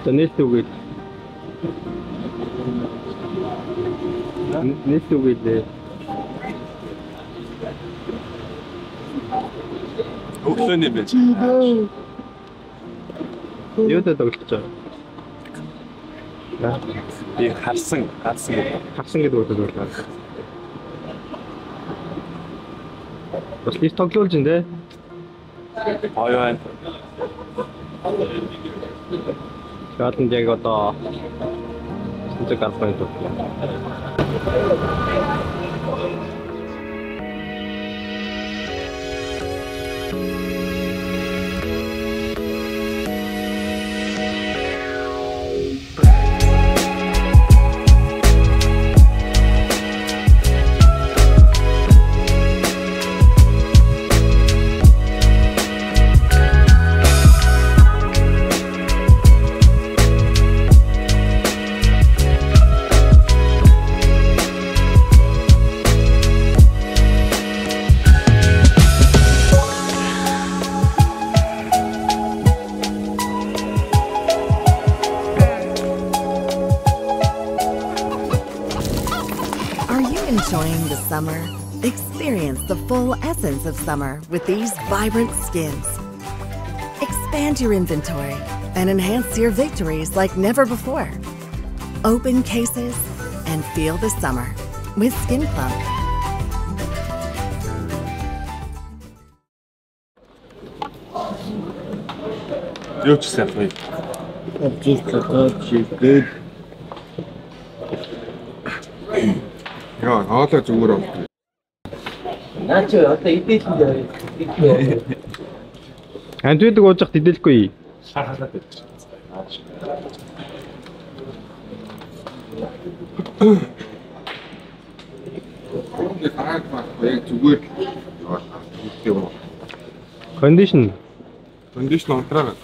Нээлт үгээд. Нээлт үгээд. Өглөөний байж. Юу дээр тоглож байгаа? Би харсан гэдэг үг байна. Бас лифт тоглуулж ин дээ. Гоё байна. Шатанд яг одоо зүг гаргах юм. Enjoying the summer? Experience the full essence of summer with these vibrant skins. Expand your inventory and enhance your victories like never before. Open cases and feel the summer with Skin Club. Юу ч сайн. Just good. Яа, хоолой зүгээр байна. Наач одоо идэлтэй. Анд үүдэг ууж захт идэлгүй. Шахалаад байж. Үүний хараад яг зүгээр юм. Кондишн унтраа.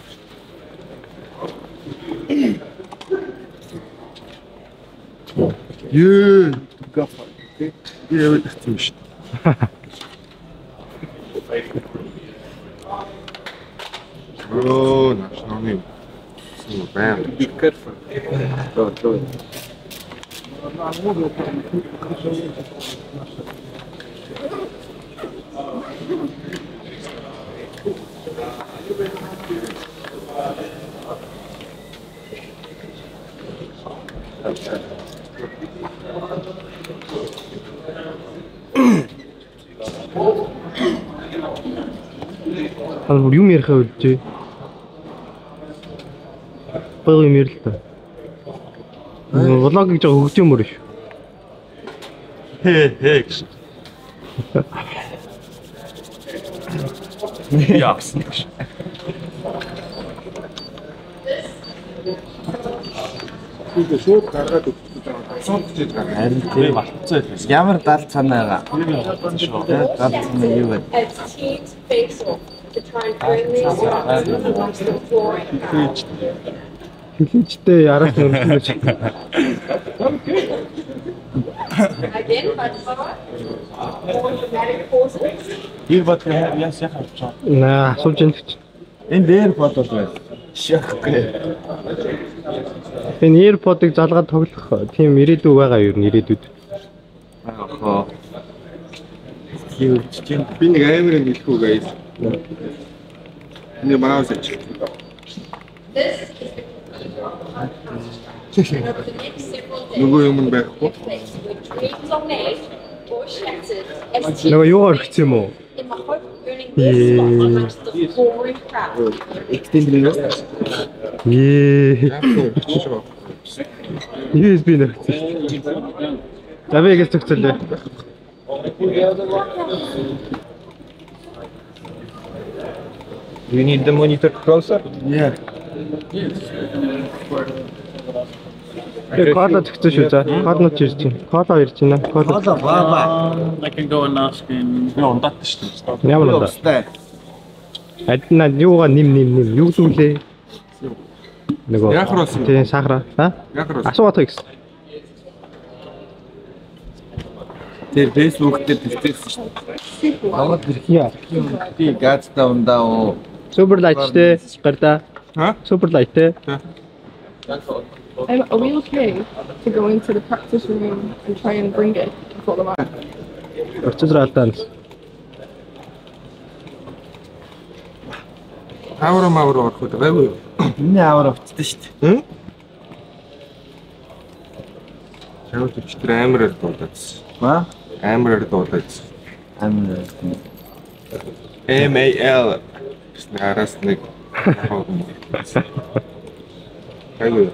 Ее, гафа. Яа гэсэн шүү дээ. Oh, national sim, bem. Be careful. Go. Албар юм ярих үлдээ. Гоё юм ярил та. Влог гэж хөгж юмөр шүү. Хээ гэж. Яакс. Түүний шууд гаргаад өгч байгаа. Харин тийм болцоо. Ямар дал цанаа байгаа. Дал цанаа юу вэ? Хилээчтэй яраас өргөж. Ир бат яас яхавч. Наа, асууж энэ. Энэ дээр бодвол байна. Шахахгүй. Энэ AirPod-ыг залгаад тоглох тийм ирээдүй байгаа юу ирээдүйд. Аа. Хиуч чинь Би нэг амар юм хэлэхгүй guys. Энэ маус ч. Нөгөө юм байхгүй. Нөгөө юу орчихсон юм уу? extend USB нэрчээ. Давээгээс төгсөлөө. You need the monitor closer? Yeah. Кола төгсөө шүү за. Колнууд ирж байна. Кола ирж байна. Кола баба. I can go and ask him. Би ундаад шүү дээ. ямар удаа. Адна юугаа ним. Юу зүйлээ? Нөгөө. Яхраас. Тийм сахара. Ха? Яхраас. Асуух гэсэн. Тэр Facebook дээр тэгсэн шүү дээ. Намайг Яа. би газтаа ундаа уу. Супер лайчтэй гарда. Huh? Super light there. Are we okay to go into the practice room and try and bring it before the match? Orчиж раалтаанс. Авра орох үү гайгүй. Энэ аваар авчдээ шүү дээ. Шавж өчтөр амираар дуудаац. Ма? Амираар дуудаац. Амир. MAL. Араас нэг. Гайгүй.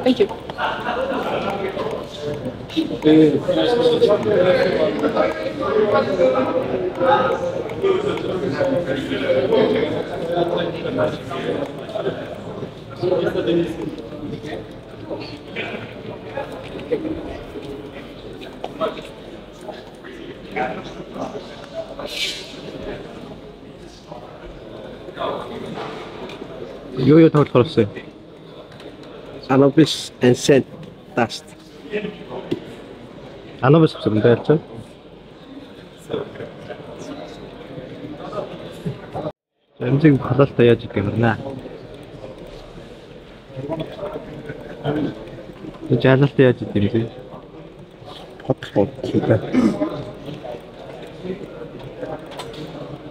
Thank you. Юу тоглох болсон. Anubis and sand dust. Анубис гэсэн байлч. Эмзэг халаалтаа яаж идэх юм бэ? Жаалалтаа яаж идэх юм бэ? Hot sugar.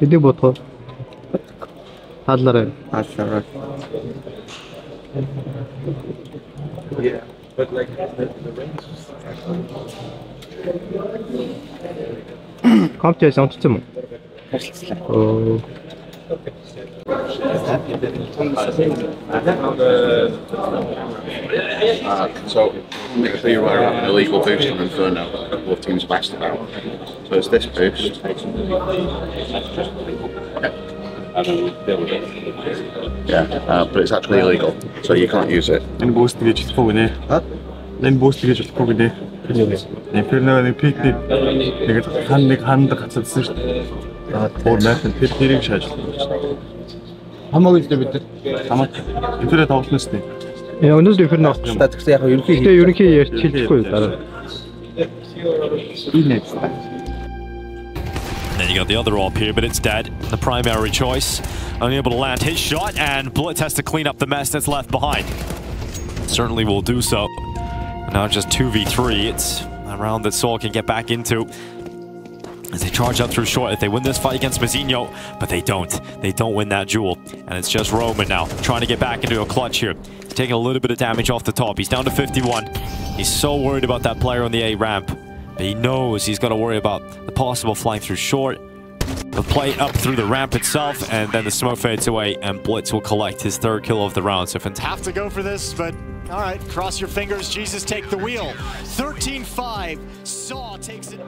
Хэдий бодох. Хааллаарай. Alright. Yeah, but like the range. Компьютер онцсон юм уу? Оо. So, technically you are an illegal boost on Inferno, both teams have asked about. So it's this boost. Yeah, but it's actually illegal, so you can't use it. Энэ boost гэж хэлэхгүй гинэ. Энэ boost гэж хэлэхгүй гинэ. Inferno нэг пикник нэг ханд гацсан шүү дээ. Өөр найртай тэрийг шааж. Хамаагүй л дээ бид нар. Хамаа. Инферно тоглосон шүү дээ. Өнөөдөр ихэр нөө. Та тэгсэн яг ерөнхий Тэгээ ерөнхий ярьж хэлчихгүй дараа. Then you got the other AWP here, but it's dead. The primary choice, unable to land his shot, and Blitz has to clean up the mess that's left behind. Certainly will do so. Now just 2v3. It's a round that Seoul can get back into as they charge up through short. If they win this fight against Mazinho, but they don't. They don't win that duel. And it's just Roman now, trying to get back into a clutch here. He's taking a little bit of damage off the top. He's down to 51. He's so worried about that player on the A ramp. But he knows he's got to worry about the possible flying through short, the play up through the ramp itself, and then the smoke fades away, and Blitz will collect his third kill of the round. So fantastic. Have to go for this, but all right, cross your fingers. Jesus, take the wheel. 13-5. Saw takes it.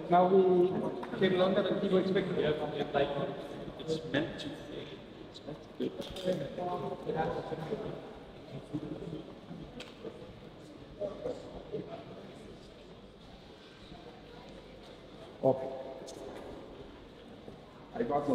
Now we came longer than people expected. Yeah, like it's meant to. It's meant to be. Okay. I got to.